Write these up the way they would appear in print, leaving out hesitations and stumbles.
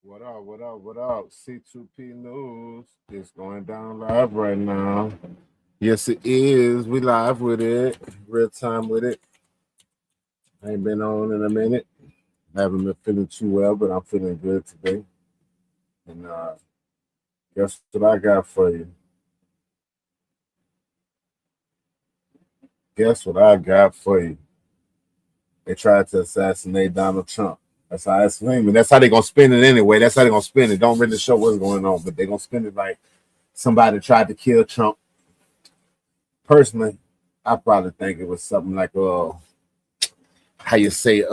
What up? What up? What up? C2P News. It's going down live right now. Yes, it is. We live with it. Real time with it. I ain't been on in a minute. I haven't been feeling too well, but I'm feeling good today. And guess what I got for you? Guess what I got for you? They tried to assassinate Donald Trump. That's how it's I That's how they gonna spin it anyway. That's how they gonna spin it. Don't really show what's going on, but they gonna spin it like somebody tried to kill Trump. Personally, I probably think it was something like how you say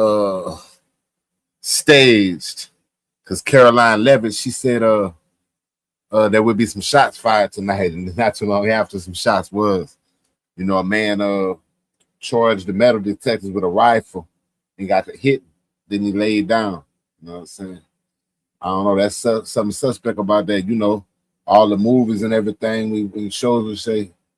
staged. Because Caroline Levitt, she said there would be some shots fired tonight, and not too long after some shots was. A man charged the metal detectors with a rifle and got hit, then he laid down. You know what I'm saying? I don't know. That's something suspect about that. All the movies and everything we shows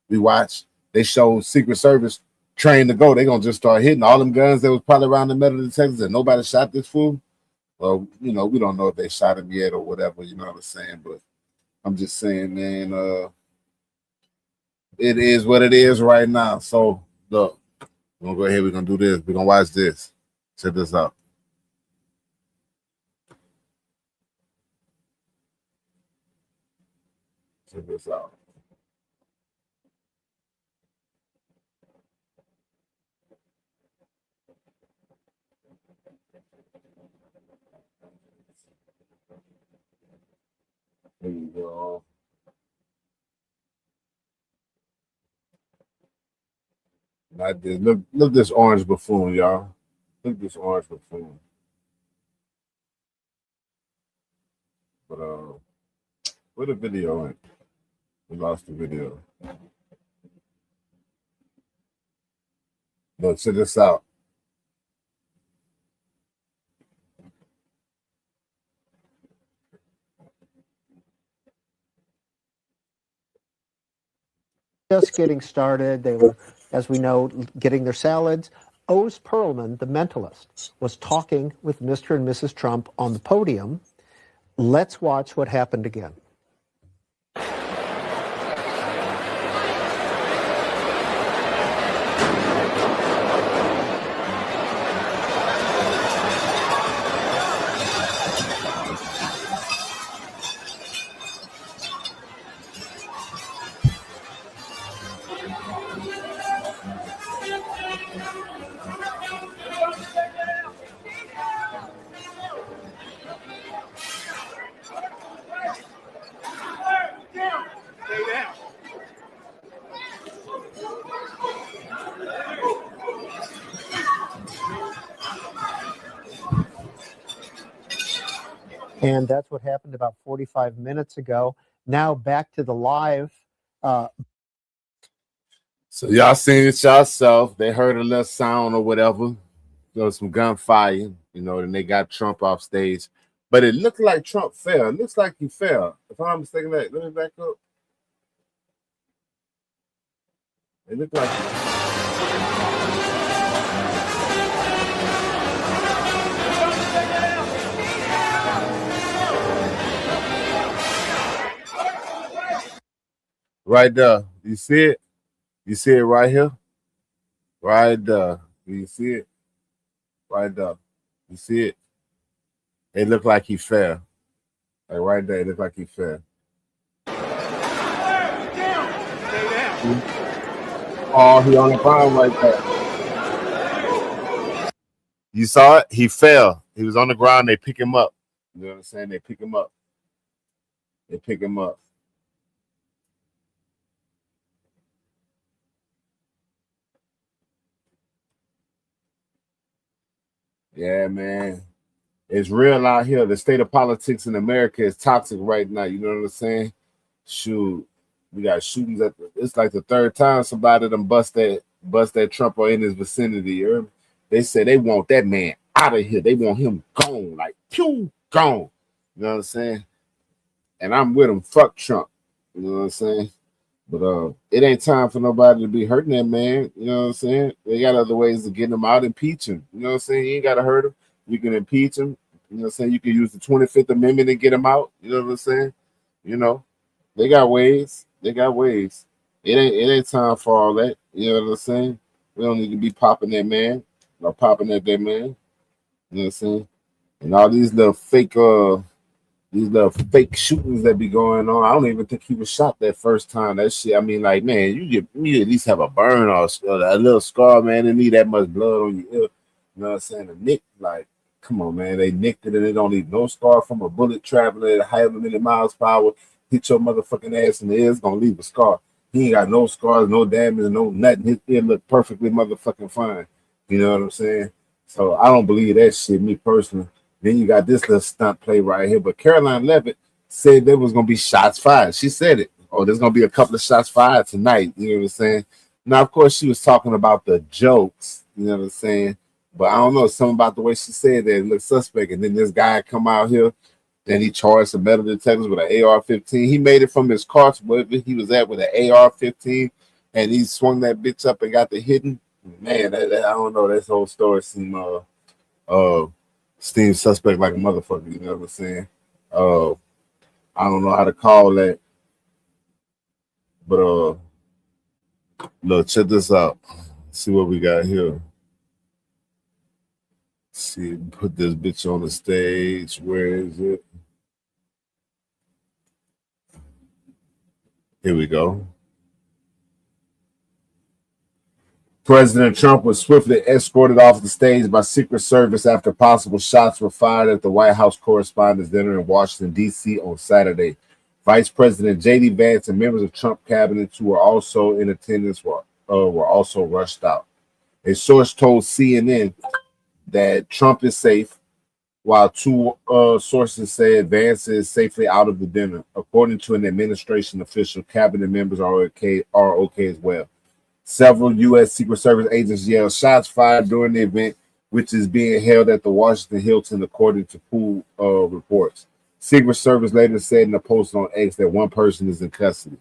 we watch, they show Secret Service trained to go. They gonna just start hitting all them guns that was probably around the metal detectors and nobody shot this fool. Well, we don't know if they shot him yet or whatever, you know what I'm saying? But I'm just saying, man, it is what it is right now. So look, we're gonna go ahead, we're gonna do this, we're gonna watch this. Check this out. Check this out. There you go. Not this. Look this orange buffoon, y'all. Look this orange buffoon. But where the video at? We lost the video. Look, check this out. Just getting started. They were, as we know, getting their salads. Oz Perlman, the mentalist, was talking with Mr. and Mrs. Trump on the podium. Let's watch what happened again. And that's what happened about 45 minutes ago. Now back to the live. So y'all seen it yourself. They heard a little sound or whatever. There was some gunfire, then they got Trump off stage. But it looked like Trump fell. It looks like he fell. If I'm not mistaken, let me back up. It looked like right there. You see it? You see it right here? Right there. Do you see it? Right there. You see it? It looked like he fell. Like right there, it looked like he fell. Oh, he on the ground right there. You saw it? He fell. He was on the ground. They pick him up. You know what I'm saying? They pick him up. They pick him up. Yeah, man. It's real out here. The state of politics in America is toxic right now. You know what I'm saying? Shoot. We got shootings it's like the third time somebody done bust that Trump or in his vicinity. They say they want that man out of here. They want him gone, like pew, gone. You know what I'm saying? And I'm with him. Fuck Trump. You know what I'm saying? But it ain't time for nobody to be hurting that man. You know what I'm saying? They got other ways to get him out, impeach him. You know what I'm saying? You ain't gotta hurt him. You can impeach him, You know what I'm saying? You can use the 25th Amendment to get them out. You know what I'm saying? You know, they got ways. They got ways. It ain't time for all that. You know what I'm saying? We don't need to be popping that man or popping at that man. You know what I'm saying? And all these little fake shootings that be going on. I don't even think he was shot that first time. That shit. I mean, like, man, you at least have a burn or a little scar, man. They need that much blood on your ear. You know what I'm saying? The nick, like, come on, man. They nicked it and they don't leave no scar from a bullet traveling at higher than miles per hour. Hit your motherfucking ass in the ear, it's gonna leave a scar. He ain't got no scars, no damage, no nothing. His ear look perfectly motherfucking fine. You know what I'm saying? So I don't believe that shit, me personally. Then you got this little stunt play right here. But Caroline Levitt said there was gonna be shots fired. She said it. Oh, there's gonna be a couple of shots fired tonight. You know what I'm saying? Now, of course, she was talking about the jokes. You know what I'm saying? But I don't know, something about the way she said that it looked suspect. And then this guy come out here, then he charged some metal detectors with an AR-15. He made it from his car to wherever he was at with an AR-15, and he swung that bitch up and got the hidden. Man, I don't know. This whole story seemed steam suspect like a motherfucker. You know what I'm saying? I don't know how to call that, but look, check this out. See what we got here. See, put this bitch on the stage. Where is it? Here we go. President Trump was swiftly escorted off the stage by Secret Service after possible shots were fired at the White House Correspondents' Dinner in Washington, D.C. on Saturday. Vice President J.D. Vance and members of Trump cabinet who were also in attendance were also rushed out. A source told CNN that Trump is safe, while two sources said Vance is safely out of the dinner. According to an administration official, cabinet members are okay as well. Several U.S. Secret Service agents yelled shots fired during the event, which is being held at the Washington Hilton, according to pool reports. Secret Service later said in a post on X that one person is in custody.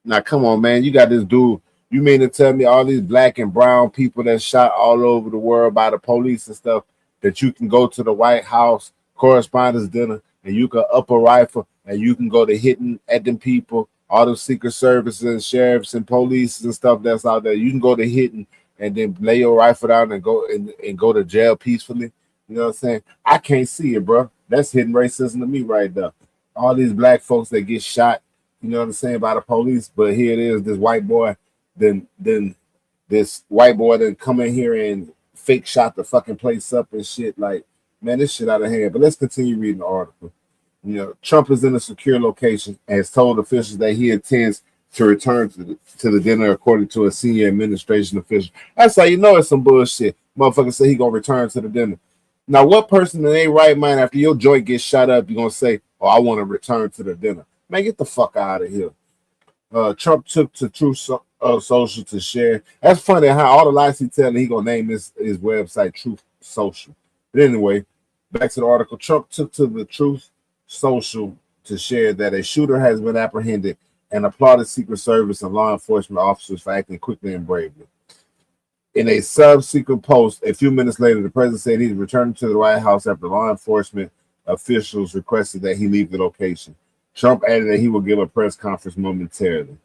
Now, come on, man. You got this dude. You mean to tell me all these black and brown people that shot all over the world by the police and stuff, that you can go to the White House Correspondents' Dinner and you can up a rifle and you can go to hitting at them people, all the Secret Services and sheriffs and police and stuff that's out there. You can go to hitting and then lay your rifle down and go to jail peacefully. You know what I'm saying? I can't see it, bro. That's hidden racism to me right there. All these black folks that get shot, you know what I'm saying, by the police, but here it is, this white boy, then this white boy then come in here and fake shot the fucking place up and shit. Like, man, this shit out of hand. But let's continue reading the article. You know, Trump is in a secure location and has told officials that he intends to return to the dinner, according to a senior administration official. That's how you know it's some bullshit. Motherfucker say he gonna return to the dinner. Now, what person in their right mind after your joint gets shot up, you gonna say, "Oh, I want to return to the dinner"? Man, get the fuck out of here. Trump took to Truth Social to share. That's funny how all the lies he telling, he gonna name his website Truth Social. But anyway, back to the article. Trump took to the Truth Social to share that a shooter has been apprehended and applauded Secret Service and law enforcement officers for acting quickly and bravely. In a subsequent post, a few minutes later, the president said he's returning to the White House after law enforcement officials requested that he leave the location. Trump added that he will give a press conference momentarily.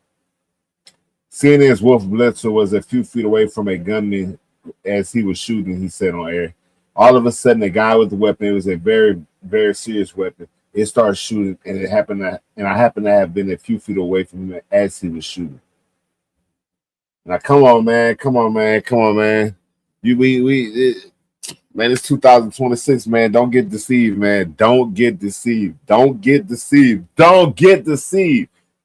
CNN's Wolf Blitzer was a few feet away from a gunman as he was shooting, he said on air. All of a sudden, a guy with the weapon, it was a very, very serious weapon, it started shooting, and I happened to have been a few feet away from him as he was shooting. Now, come on, man. Man, it's 2026, man. Don't get deceived, man. Don't get deceived.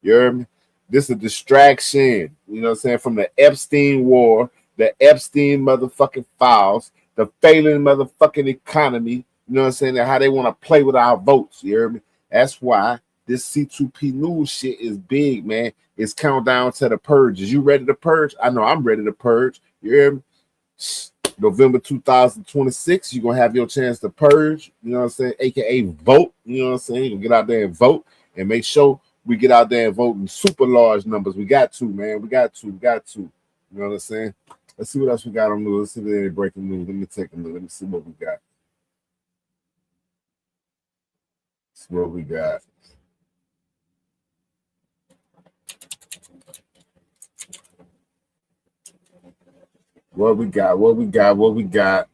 You heard me? This is a distraction. You know what I'm saying? From the Epstein war, the Epstein motherfucking files, the failing motherfucking economy. You know what I'm saying? And how they want to play with our votes. You heard me? That's why this C2P news shit is big, man. It's countdown to the purge. Is you ready to purge? I know I'm ready to purge. You hear me? November 2026, you're gonna have your chance to purge, you know what I'm saying, aka vote, you know what I'm saying. You can get out there and vote and make sure we get out there and vote in super large numbers. We got to, man. We got to. You know what I'm saying? Let's see what else we got on news. Let's see if there's any breaking news. Let me take a look. Let me see what we got. That's what we got. What we got? What we got? What we got?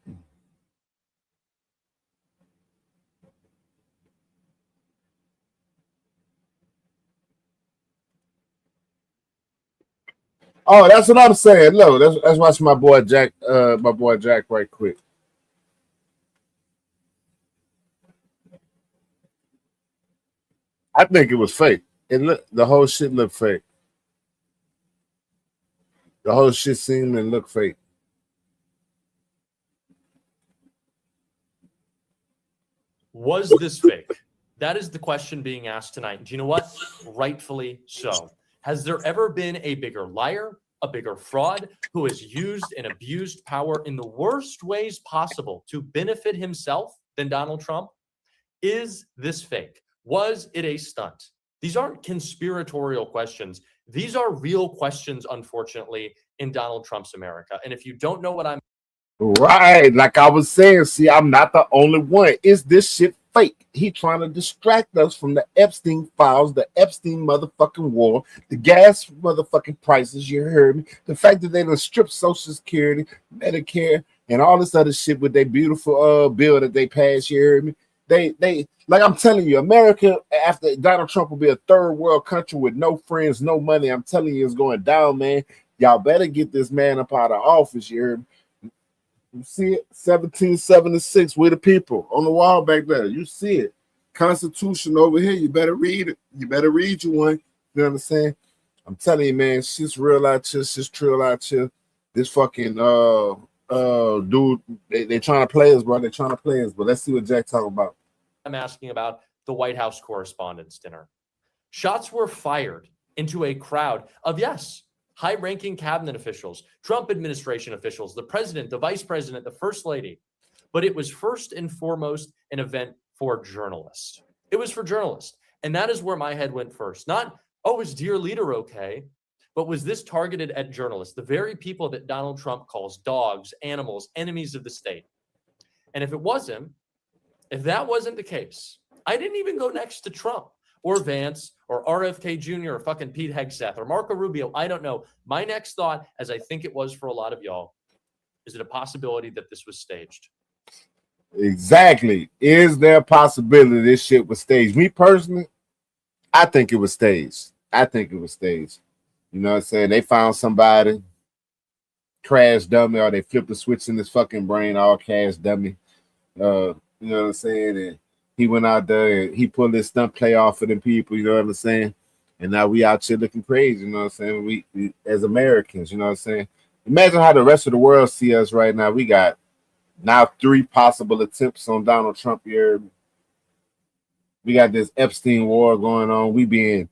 Oh, that's what I'm saying. Look, let's watch my boy Jack. My boy Jack, right quick. I think it was fake. The whole shit looked fake. The whole shit seemed and looked fake. Was this fake? That is the question being asked tonight. Do you know what? Rightfully so. Has there ever been a bigger liar, a bigger fraud, who has used and abused power in the worst ways possible to benefit himself than Donald Trump? Is this fake? Was it a stunt? These aren't conspiratorial questions. These are real questions, unfortunately, in Donald Trump's America. And if you don't know what I'm Right, like I was saying, see, I'm not the only one. Is this shit fake? He trying to distract us from the Epstein files, the Epstein motherfucking war, the gas motherfucking prices, you heard me. The fact that they done stripped Social Security, Medicare, and all this other shit with their beautiful bill that they passed, you heard me. They like I'm telling you, America after Donald Trump will be a third world country with no friends, no money. I'm telling you, it's going down, man. Y'all better get this man up out of office, you heard me. You see it, 1776. We the people on the wall back there. You see it. Constitution over here. You better read it. You better read you one. You understand? I'm telling you, man, she's real out here. She's trill out here. This fucking dude, they trying to play us, bro. They trying to play us. But let's see what Jack talking about. I'm asking about the White House Correspondents' Dinner. Shots were fired into a crowd of, yes, high-ranking cabinet officials, Trump administration officials, the president, the vice president, the first lady. But it was first and foremost an event for journalists. It was for journalists. And that is where my head went first. Not, oh, is dear leader okay? But was this targeted at journalists, the very people that Donald Trump calls dogs, animals, enemies of the state? And if it wasn't, if that wasn't the case, I didn't even go next to Trump or Vance or RFK Jr. or fucking Pete Hegseth or Marco Rubio. I don't know. My next thought, as I think it was for a lot of y'all, is it a possibility that this was staged? Exactly. Is there a possibility this shit was staged? Me personally, I think it was staged. I think it was staged. You know what I'm saying? They found somebody, crash dummy, or they flipped the switch in his fucking brain, all cash dummy. You know what I'm saying? And he went out there and he pulled this stunt play off for them people, you know what I'm saying? And now we out here looking crazy, you know what I'm saying? We as Americans, you know what I'm saying? Imagine how the rest of the world see us right now. We got now 3 possible attempts on Donald Trump here. We got this Epstein war going on. We being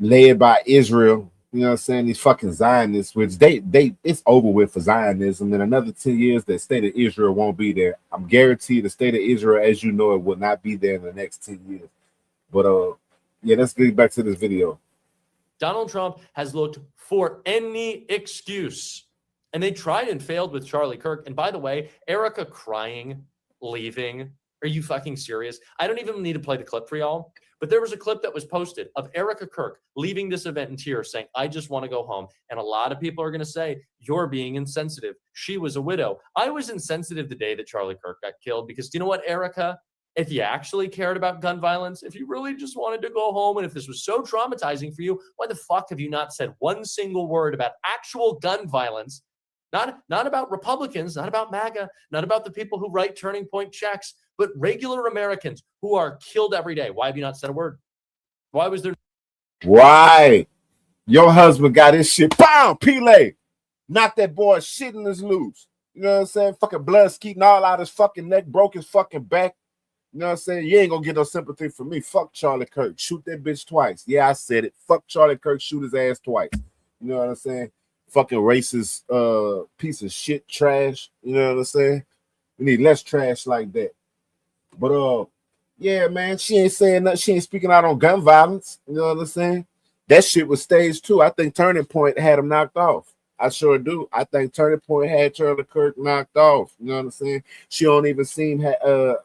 led by Israel. You know what I'm saying? These fucking Zionists, which they it's over with for Zionism. In another 10 years, the state of Israel won't be there. I'm guaranteed the state of Israel, as you know it, will not be there in the next 10 years. But yeah, let's get back to this video. Donald Trump has looked for any excuse. And they tried and failed with Charlie Kirk. And by the way, Erica crying, leaving. Are you fucking serious? I don't even need to play the clip for y'all. But there was a clip that was posted of Erica Kirk leaving this event in tears saying, I just want to go home. And a lot of people are going to say, you're being insensitive. She was a widow. I was insensitive the day that Charlie Kirk got killed because do you know what, Erica? If you actually cared about gun violence, if you really just wanted to go home, and if this was so traumatizing for you, why the fuck have you not said one single word about actual gun violence? Not about Republicans, not about MAGA, not about the people who write Turning Point checks, but regular Americans who are killed every day. Why have you not said a word? Why was there? Why? Your husband got his shit. Bam! Pele! Knocked that boy shit in his loose. You know what I'm saying? Fucking blood skeeting all out his fucking neck, broke his fucking back. You know what I'm saying? You ain't gonna get no sympathy from me. Fuck Charlie Kirk. Shoot that bitch twice. Yeah, I said it. Fuck Charlie Kirk. Shoot his ass twice. You know what I'm saying? Fucking racist piece of shit trash. You know what I'm saying? We need less trash like that. But yeah, man, she ain't saying nothing. She ain't speaking out on gun violence. You know what I'm saying? That shit was staged too. I think Turning Point had him knocked off. I sure do. I think Turning Point had Charlie Kirk knocked off. You know what I'm saying? She don't even seem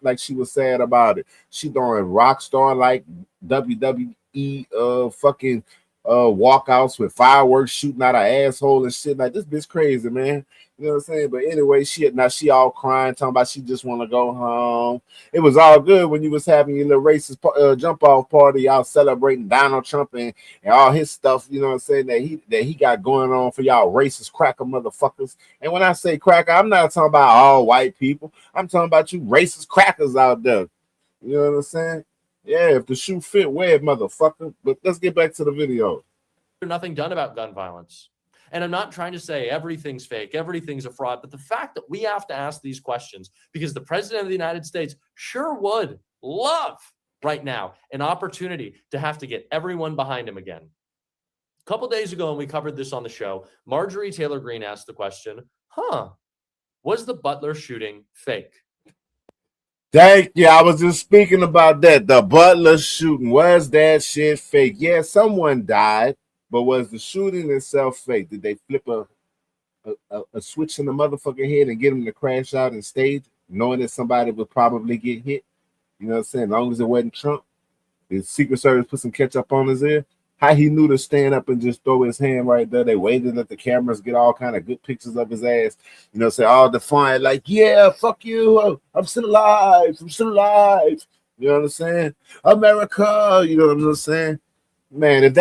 like she was sad about it. She doing rock star like WWE fucking walkouts with fireworks shooting out her asshole and shit. Like this bitch crazy, man. You know what I'm saying? But anyway, she all crying, talking about she just want to go home. It was all good when you was having your little racist jump off party, y'all celebrating Donald Trump and all his stuff. You know what I'm saying that he got going on for y'all racist cracker motherfuckers. And when I say cracker, I'm not talking about all white people. I'm talking about you racist crackers out there. You know what I'm saying? Yeah, if the shoe fit, wear it, motherfucker. But let's get back to the video. Nothing done about gun violence. And I'm not trying to say everything's fake, everything's a fraud, but the fact that we have to ask these questions because the president of the United States sure would love right now an opportunity to have to get everyone behind him again. A couple days ago, when we covered this on the show, Marjorie Taylor Greene asked the question, was the Butler shooting fake? Thank you. I was just speaking about that. The Butler shooting. Was that shit fake? Yeah, someone died. But was the shooting itself fake? Did they flip a switch in the motherfucking head and get him to crash out and stage, knowing that somebody would probably get hit? You know what I'm saying? As long as it wasn't Trump, the Secret Service put some ketchup on his ear. How he knew to stand up and just throw his hand right there. They waited let the cameras get all kind of good pictures of his ass. You know, say all defiant, like, yeah, fuck you. I'm still alive. I'm still alive. You know what I'm saying? America. You know what I'm saying? Man,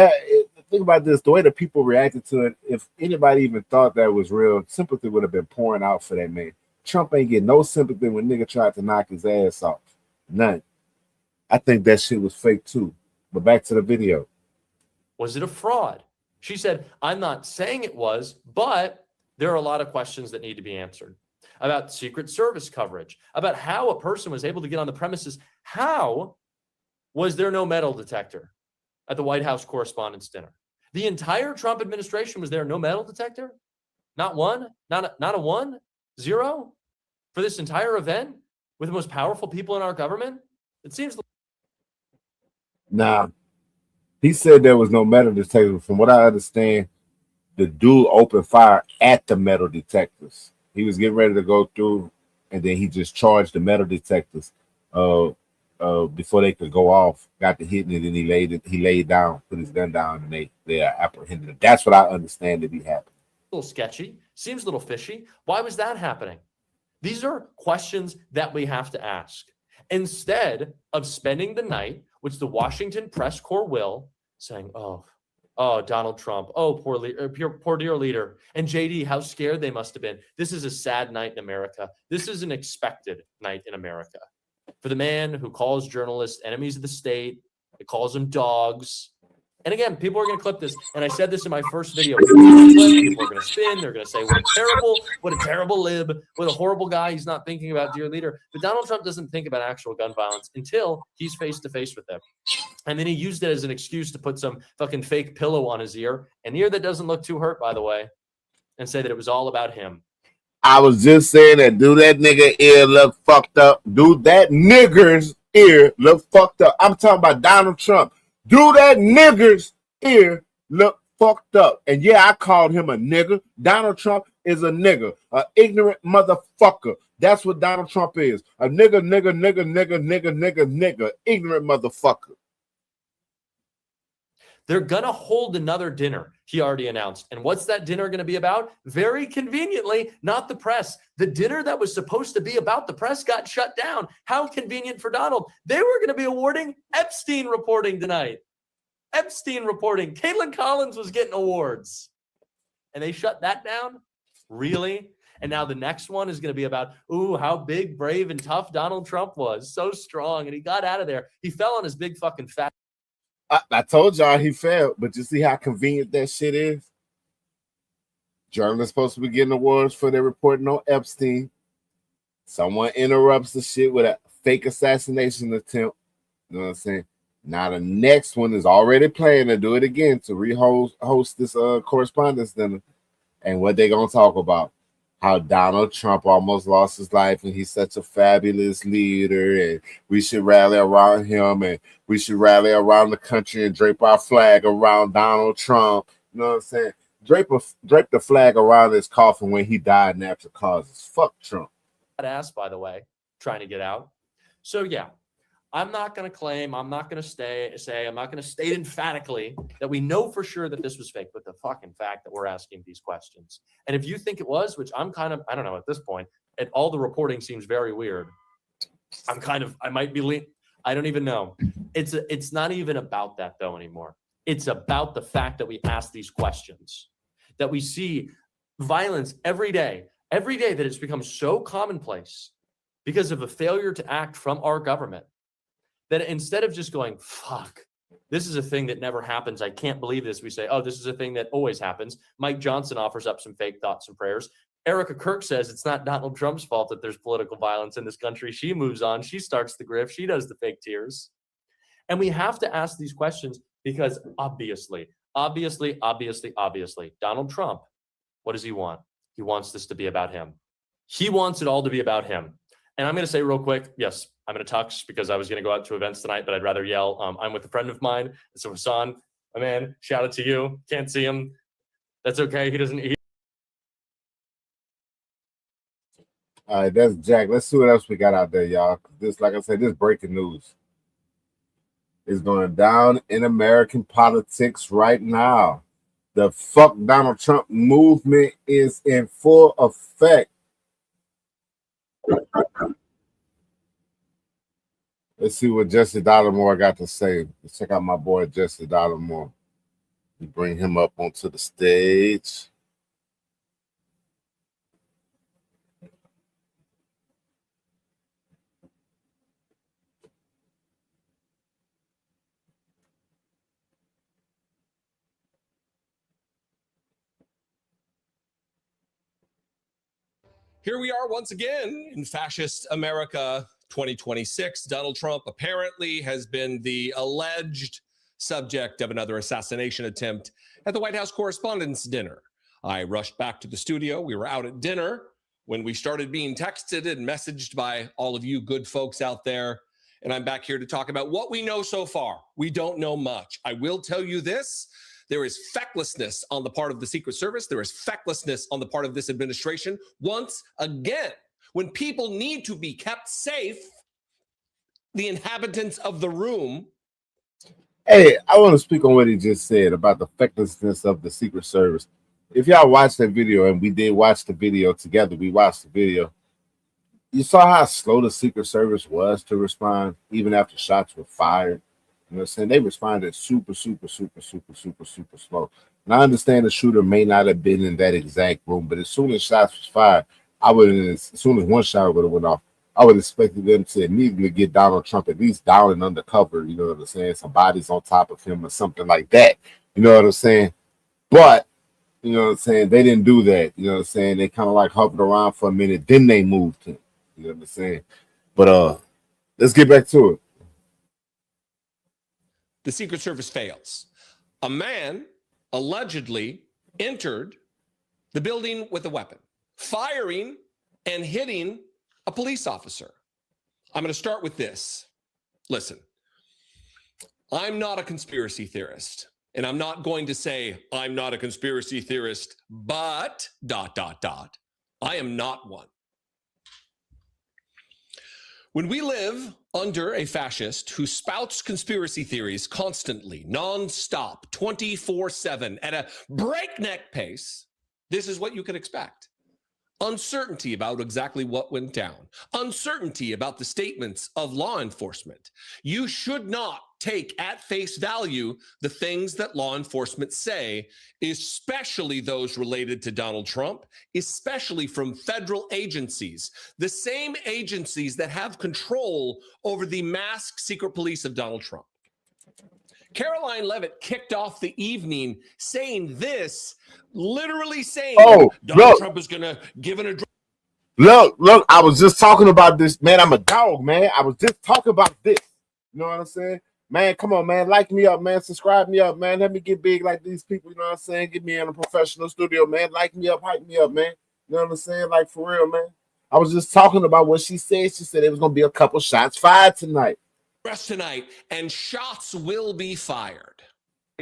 think about this, the way the people reacted to it, if anybody even thought that was real, sympathy would have been pouring out for that man. Trump ain't get no sympathy when nigga tried to knock his ass off. None. I think that shit was fake too. But back to the video. Was it a fraud? She said, I'm not saying it was, but there are a lot of questions that need to be answered about Secret Service coverage, about how a person was able to get on the premises. How was there no metal detector at the White House Correspondents' Dinner? The entire Trump administration was there, no metal detector? Not one? Not a 1? 0? For this entire event? With the most powerful people in our government? It seems... Nah. He said there was no metal detector. From what I understand, the dude opened fire at the metal detectors. He was getting ready to go through, and then he just charged the metal detectors before they could go off. Got the hitting it, and he laid down, put his gun down, and they apprehended him. That's what I understand to be happening. A little sketchy. Seems a little fishy. Why was that happening? These are questions that we have to ask. Instead of spending the night, which the Washington press corps will, saying, oh, Donald Trump, oh, poor dear leader. And JD, how scared they must have been. This is a sad night in America. This is an expected night in America. For the man who calls journalists enemies of the state, it calls them dogs. And again, people are going to clip this. And I said this in my first video. People are going to spin. They're going to say, what a terrible lib, what a horrible guy. He's not thinking about dear leader. But Donald Trump doesn't think about actual gun violence until he's face to face with them. And then he used it as an excuse to put some fucking fake pillow on his ear, an ear that doesn't look too hurt, by the way, and say that it was all about him. I was just saying that, do that nigga ear look fucked up? Do that nigger's ear look fucked up? I'm talking about Donald Trump. Do that nigger's ear look fucked up? And yeah, I called him a nigger. Donald Trump is a nigger, an ignorant motherfucker. That's what Donald Trump is. A nigger, ignorant motherfucker. They're going to hold another dinner, he already announced. And what's that dinner going to be about? Very conveniently, not the press. The dinner that was supposed to be about the press got shut down. How convenient for Donald. They were going to be awarding Epstein reporting tonight. Epstein reporting. Caitlin Collins was getting awards. And they shut that down? Really? And now the next one is going to be about, how big, brave, and tough Donald Trump was. So strong. And he got out of there. He fell on his big fucking fat. I told y'all he failed, but you see how convenient that shit is? Journalists supposed to be getting awards for their reporting on Epstein. Someone interrupts the shit with a fake assassination attempt. You know what I'm saying? Now the next one is already planning to do it again to host this correspondence dinner. And what they gonna talk about? How Donald Trump almost lost his life and he's such a fabulous leader and we should rally around him and we should rally around the country and drape our flag around Donald Trump. You know what I'm saying? drape the flag around his coffin when he died in natural causes. Fuck Trump. Ass, by the way, trying to get out. So yeah, I'm not going to claim, I'm not going to say, I'm not going to state emphatically that we know for sure that this was fake, but the fucking fact that we're asking these questions. And if you think it was, which I'm kind of, I don't know at this point, and all the reporting seems very weird. I might be, I don't even know. It's not even about that though anymore. It's about the fact that we ask these questions, that we see violence every day that it's become so commonplace because of a failure to act from our government, that instead of just going, fuck, this is a thing that never happens, I can't believe this, we say, oh, this is a thing that always happens. Mike Johnson offers up some fake thoughts and prayers. Erica Kirk says it's not Donald Trump's fault that there's political violence in this country. She moves on. She starts the grift. She does the fake tears. And we have to ask these questions because obviously, Donald Trump, what does he want? He wants this to be about him. He wants it all to be about him. And I'm going to say real quick, yes, I'm going to tux because I was going to go out to events tonight, but I'd rather yell. I'm with a friend of mine. So Hassan, my man, shout out to you. Can't see him. That's okay. He doesn't. All right, that's Jack. Let's see what else we got out there, y'all. This, like I said, this breaking news is going down in American politics right now. The fuck Donald Trump movement is in full effect. Let's see what Jesse Dollemore got to say. Let's check out my boy Jesse Dollemore. We bring him up onto the stage. Here we are once again in fascist America 2026. Donald Trump apparently has been the alleged subject of another assassination attempt at the White House Correspondents' Dinner. I rushed back to the studio. We were out at dinner when we started being texted and messaged by all of you good folks out there. And I'm back here to talk about what we know so far. We don't know much. I will tell you this. There is fecklessness on the part of the Secret Service. There is fecklessness on the part of this administration. Once again, when people need to be kept safe, the inhabitants of the room. Hey, I want to speak on what he just said about the fecklessness of the Secret Service. If y'all watched that video, and we did watch the video together, we watched the video. You saw how slow the Secret Service was to respond, even after shots were fired. You know what I'm saying? They responded super slow. And I understand the shooter may not have been in that exact room, but as soon as shots was fired, as soon as one shot would have went off, I would have expected them to immediately get Donald Trump at least down and undercover, you know what I'm saying? Some bodies on top of him or something like that. You know what I'm saying? But, you know what I'm saying? They didn't do that. You know what I'm saying? They kind of like hovered around for a minute, then they moved him. You know what I'm saying? But let's get back to it. The Secret Service fails. A man allegedly entered the building with a weapon, firing and hitting a police officer. I'm going to start with this. Listen, I'm not a conspiracy theorist, and I'm not going to say I'm not a conspiracy theorist, but ... I am not one. When we live under a fascist who spouts conspiracy theories constantly, nonstop, 24/7, at a breakneck pace, this is what you can expect. Uncertainty about exactly what went down. Uncertainty about the statements of law enforcement. You should not take at face value the things that law enforcement say, especially those related to Donald Trump, especially from federal agencies, the same agencies that have control over the masked secret police of Donald Trump. Caroline Leavitt kicked off the evening saying this, literally saying Donald Trump is going to give an address. Look, I was just talking about this, man. I'm a dog, man. I was just talking about this. You know what I'm saying? Man, come on, man. Like me up, man. Subscribe me up, man. Let me get big like these people, you know what I'm saying? Get me in a professional studio, man. Like me up, hype me up, man. You know what I'm saying? Like, for real, man. I was just talking about what she said. She said it was going to be a couple shots fired tonight. Tonight, and shots will be fired.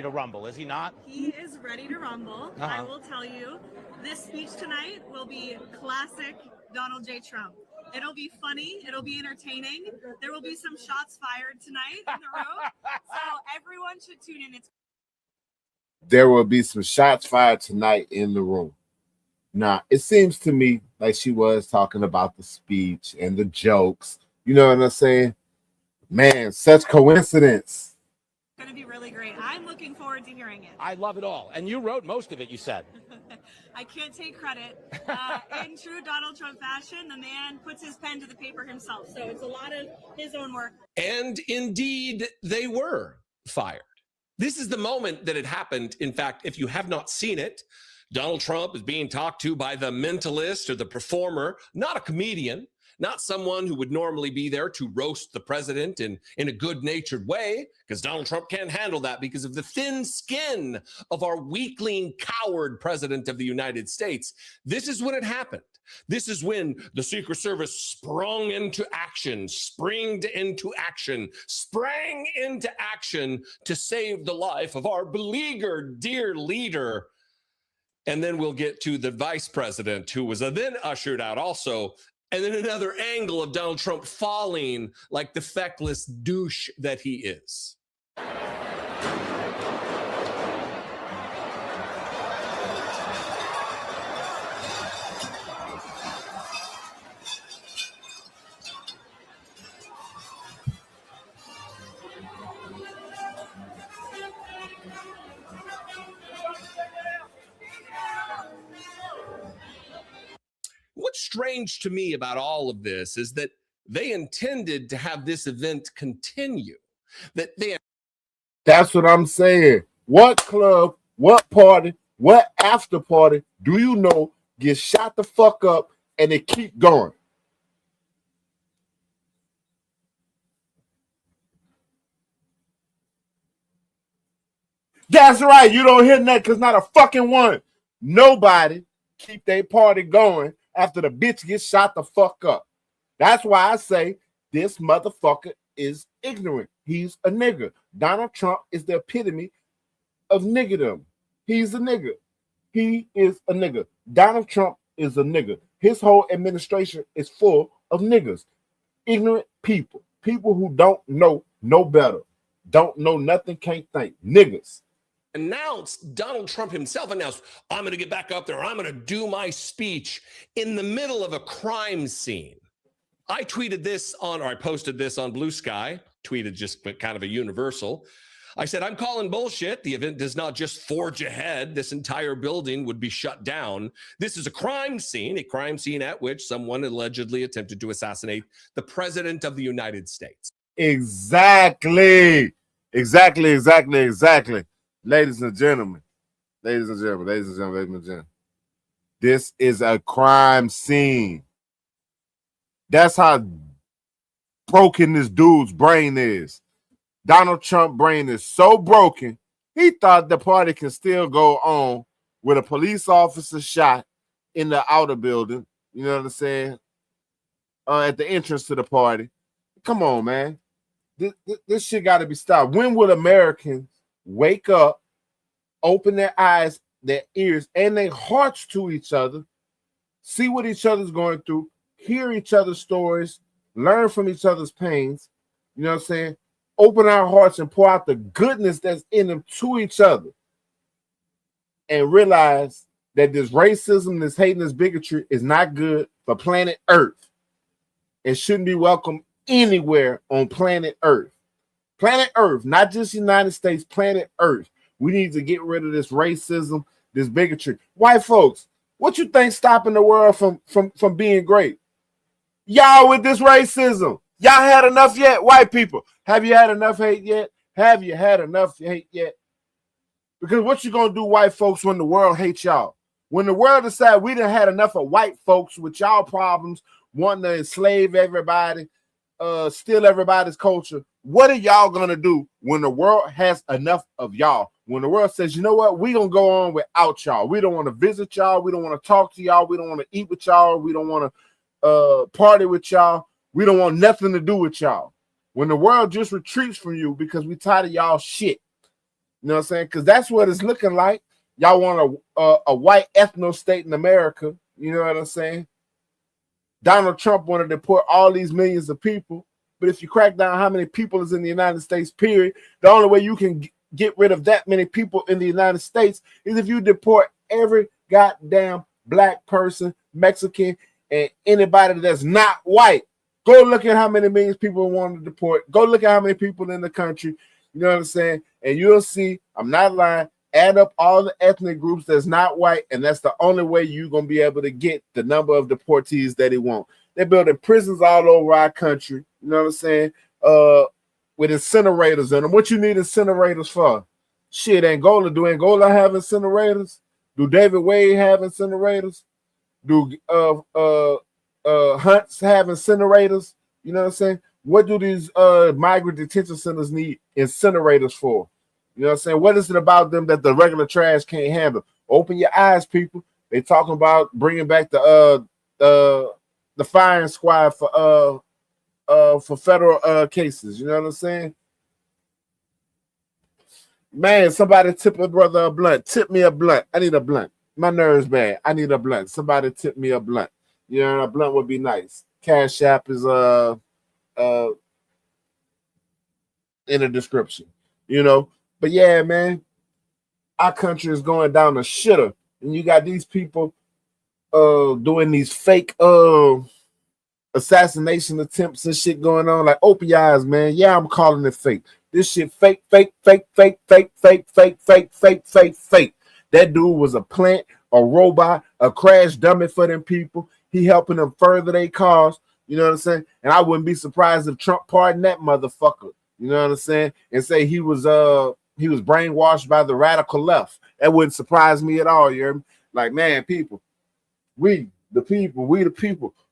To rumble, is he not? He is ready to rumble. I will tell you, this speech tonight will be classic Donald J. Trump. It'll be funny. It'll be entertaining. There will be some shots fired tonight in the room. So everyone should tune in. There will be some shots fired tonight in the room. Now, it seems to me like she was talking about the speech and the jokes. You know what I'm saying? Man, such coincidence. Going to be really great. I'm looking forward to hearing it. I love it all. And you wrote most of it, you said. I can't take credit. In true Donald Trump fashion, the man puts his pen to the paper himself. So it's a lot of his own work. And indeed, they were fired. This is the moment that it happened. In fact, if you have not seen it, Donald Trump is being talked to by the mentalist or the performer, not a comedian, not someone who would normally be there to roast the president in a good-natured way, because Donald Trump can't handle that because of the thin skin of our weakling, coward president of the United States. This is when it happened. This is when the Secret Service sprang into action to save the life of our beleaguered dear leader. And then we'll get to the vice president, who was then ushered out also. And then another angle of Donald Trump falling like the feckless douche that he is. What's strange to me about all of this is that they intended to have this event continue. That's what I'm saying. What club, what party, what after party do you know get shot the fuck up and they keep going? That's right. You don't hear that because not a fucking one. Nobody keep their party going after the bitch gets shot the fuck up. That's why I say this motherfucker is ignorant. He's a nigger. Donald Trump is the epitome of niggerdom. He's a nigger. He is a nigger. Donald Trump is a nigger. His whole administration is full of niggers. Ignorant people. People who don't know no better. Don't know nothing, can't think. Niggers. Donald Trump himself announced, I'm going to get back up there. I'm going to do my speech in the middle of a crime scene. I posted this on Blue Sky, tweeted just kind of a universal. I said, I'm calling bullshit. The event does not just forge ahead. This entire building would be shut down. This is a crime scene at which someone allegedly attempted to assassinate the president of the United States. Exactly. Ladies and gentlemen, this is a crime scene. That's how broken this dude's brain is. Donald Trump's brain is so broken, he thought the party can still go on with a police officer shot in the outer building, you know what I'm saying, at the entrance to the party. Come on, man. This shit got to be stopped. When would Americans wake up, open their eyes, their ears, and their hearts to each other, see what each other's going through, hear each other's stories, learn from each other's pains, you know what I'm saying? Open our hearts and pour out the goodness that's in them to each other, and realize that this racism, this hate, and this bigotry is not good for planet Earth. It shouldn't be welcome anywhere on planet Earth. Planet Earth, not just United States, planet Earth. We need to get rid of this racism, this bigotry. White folks, what you think stopping the world from being great? Y'all with this racism. Y'all had enough yet? White people, have you had enough hate yet? Have you had enough hate yet? Because what you gonna do, white folks, when the world hates y'all? When the world decides we done had enough of white folks with y'all problems, wanting to enslave everybody, steal everybody's culture, what are y'all gonna do when the world has enough of y'all? When the world says, you know what, we gonna go on without y'all. We don't want to visit y'all. We don't want to talk to y'all. We don't want to eat with y'all. We don't want to party with y'all. We don't want nothing to do with y'all. When the world just retreats from you because we tired of y'all shit. You know what I'm saying? Because that's what it's looking like. Y'all want a white ethno state in America. You know what I'm saying? Donald Trump wanted to deport all these millions of people. But if you crack down how many people is in the United States, period, the only way you can get rid of that many people in the United States is if you deport every goddamn black person, Mexican, and anybody that's not white. Go look at how many millions people want to deport. Go look at how many people in the country. You know what I'm saying? And you'll see, I'm not lying, add up all the ethnic groups that's not white, and that's the only way you're going to be able to get the number of deportees that he wants. They're building prisons all over our country. You know what I'm saying? With incinerators in them. What you need incinerators for? Shit, Angola. Do Angola have incinerators? Do David Wade have incinerators? Do Hunts have incinerators? You know what I'm saying? What do these migrant detention centers need incinerators for? You know what I'm saying? What is it about them that the regular trash can't handle? Open your eyes, people. They talking about bringing back the firing squad for federal cases. You know what I'm saying? Man, somebody tip a brother a blunt. Tip me a blunt. I need a blunt. My nerves bad. I need a blunt. Somebody tip me a blunt. You know, a blunt would be nice. Cash App is in the description. You know, but yeah, man, our country is going down the shitter, and you got these people doing these fake assassination attempts and shit going on. Like, open your eyes, man. Yeah, I'm calling it fake. This shit fake, fake, fake, fake, fake, fake, fake, fake, fake, fake, fake. That dude was a plant, a robot, a crash dummy for them people. He helping them further their cause. You know what I'm saying? And I wouldn't be surprised if Trump pardoned that motherfucker. You know what I'm saying? And say he was brainwashed by the radical left. That wouldn't surprise me at all. You're like, man, people, we the people,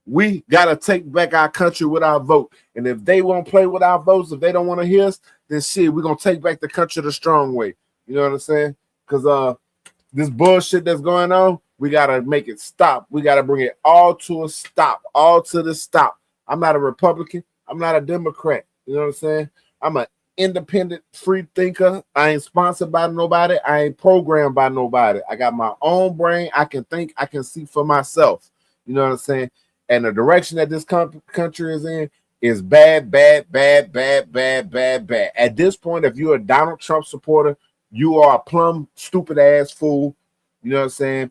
we gotta take back our country with our vote. And if they won't play with our votes, if they don't want to hear us, then shit, we're gonna take back the country the strong way. You know what I'm saying? Because this bullshit that's going on, we gotta make it stop. We gotta bring it all to a stop, all to the stop. I'm not a Republican. I'm not a Democrat. You know what I'm saying? I'm an independent free thinker. I ain't sponsored by nobody. I ain't programmed by nobody. I got my own brain. I can think. I can see for myself. You know what I'm saying? And the direction that this country is in is bad, bad, bad, bad, bad, bad, bad. At this point, if you're a Donald Trump supporter, you are a plumb stupid ass fool. You know what I'm saying?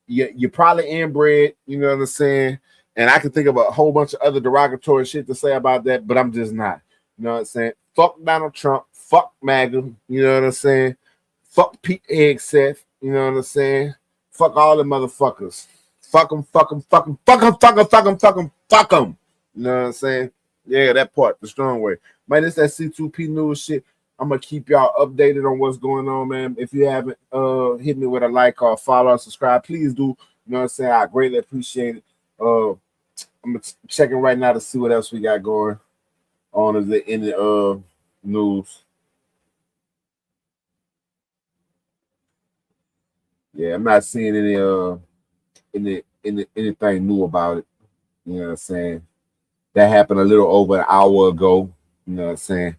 You're probably inbred. You know what I'm saying? And I can think of a whole bunch of other derogatory shit to say about that, but I'm just not. You know what I'm saying? Fuck Donald Trump. Fuck MAGA. You know what I'm saying? Fuck Pete Hegseth. You know what I'm saying? Fuck all the motherfuckers. Fuck them, fuck them, fuck them, fuck them, fuck them, fuck them, fuck them, fuck them. You know what I'm saying? Yeah, that part, the strong way. Man, it's that C2P news shit. I'm going to keep y'all updated on what's going on, man. If you haven't hit me with a like or follow or subscribe, please do. You know what I'm saying? I greatly appreciate it. I'm checking right now to see what else we got going on in the news. Yeah, I'm not seeing anything new about it. You know what I'm saying? That happened a little over an hour ago. You know what I'm saying?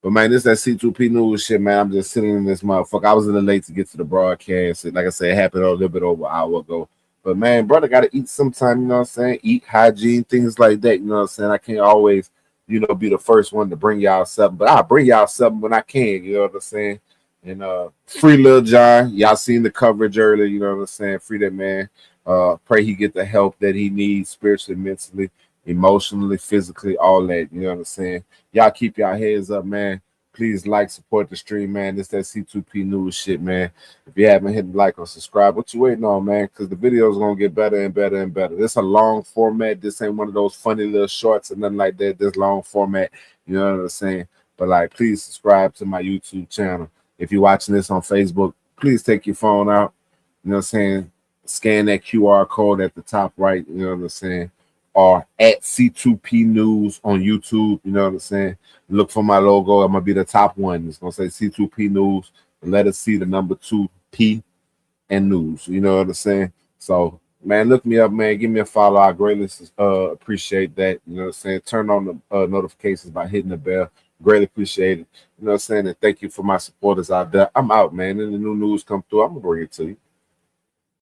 But man, this is that C2P news shit, man. I'm just sitting in this motherfucker. I was a little late to get to the broadcast. Like I said, it happened a little bit over an hour ago. But man, brother, gotta eat sometime, you know what I'm saying? Eat, hygiene, things like that, you know what I'm saying? I can't always, be the first one to bring y'all something, but I'll bring y'all something when I can, you know what I'm saying? And free Lil Jon, y'all seen the coverage earlier, you know what I'm saying? Free that man. Pray he get the help that he needs spiritually, mentally, emotionally, physically, all that, you know what I'm saying? Y'all keep y'all heads up, man. Please like, support the stream, man. This that C2P news shit, man. If you haven't hit like or subscribe, what you waiting on, man? Because the videos going to get better and better and better. This a long format. This ain't one of those funny little shorts or nothing like that. This long format, you know what I'm saying? But, like, please subscribe to my YouTube channel. If you're watching this on Facebook, please take your phone out, you know what I'm saying? Scan that QR code at the top right, you know what I'm saying? Or at C2P News on YouTube, you know what I'm saying? Look for my logo. I'm going to be the top one. It's going to say C2P News. Let us see the number 2P and news. You know what I'm saying? So, man, look me up, man. Give me a follow. I greatly appreciate that. You know what I'm saying? Turn on the notifications by hitting the bell. Greatly appreciated. You know what I'm saying? And thank you for my supporters out there. I'm out, man. And the new news come through, I'm gonna bring it to you.